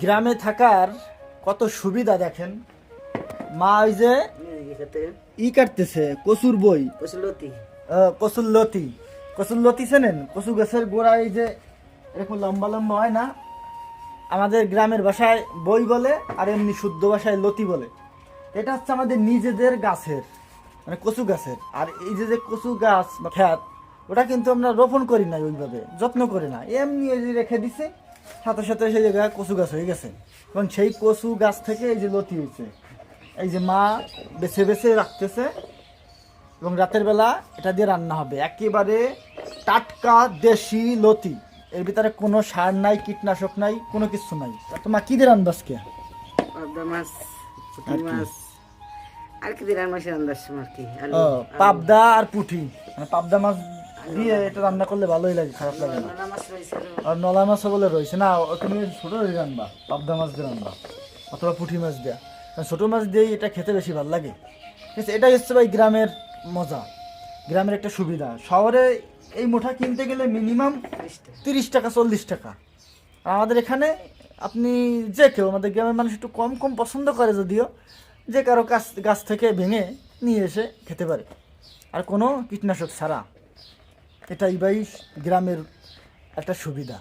গ্রামে থাকার কত সুবিধা দেখেন। মা ওই যে ই কাটতেছে কচুর বই, কচুর লতি। কচুর লতি চেনেন? কচু গাছের গোড়া এই যে এরকম লম্বা লম্বা হয় না, আমাদের গ্রামের ভাষায় বই বলে, আর এমনি শুদ্ধ ভাষায় লতি বলে। এটা হচ্ছে আমাদের নিজেদের গাছের, মানে কচু গাছের। আর এই যে যে কচু গাছ বা খ্যাত, ওটা কিন্তু আমরা রোপণ করি না, ওইভাবে যত্ন করি না, এমনি ওই যে রেখে দিছি, সাথে সাথে সেই জায়গায় কচু গাছ হয়ে গেছে। এবং সেই কচু গাছ থেকে এই যে লতি হয়েছে, এই যে মা বেছে বেছে রাখতেছে, এবং রাতের বেলা এটা দিয়ে রান্না হবে। একেবারে টাটকা দেশি লতি, এর ভিতরে কোনো সার নাই, কীটনাশক নাই, কোনো কিছু নাই। তোমার কি দিয়ে রান্না আজকে? পাবদা মাছ, পুঁটি মাছ, আর কি দিন মাছের আন্দাজ আর কি। ও, পাবদা আর পুঁটি, মানে পাবদা মাছ দিয়ে এটা রান্না করলে ভালোই লাগে, খারাপ লাগে না। আর নলা মাছও বলে রয়েছে না, তুমি ছোট দিয়ে রান্না, পাবদা মাছ দিয়ে রান্না অথবা পুঁটি মাছ দেওয়া, কারণ ছোটো মাছ দিয়েই এটা খেতে বেশি ভালো লাগে। ঠিক আছে, এটাই হচ্ছে ভাই গ্রামের মজা, গ্রামের একটা সুবিধা। শহরে এই মুঠা কিনতে গেলে মিনিমাম 30 টাকা 40 টাকা। আর আমাদের এখানে আপনি যে কেউ, আমাদের গ্রামের মানুষ একটু কম কম পছন্দ করে যদিও, যে কারো গাছ থেকে ভেঙে নিয়ে এসে খেতে পারে, আর কোনো কীটনাশক ছাড়া। এটাই ভাই গ্রামের একটা সুবিধা।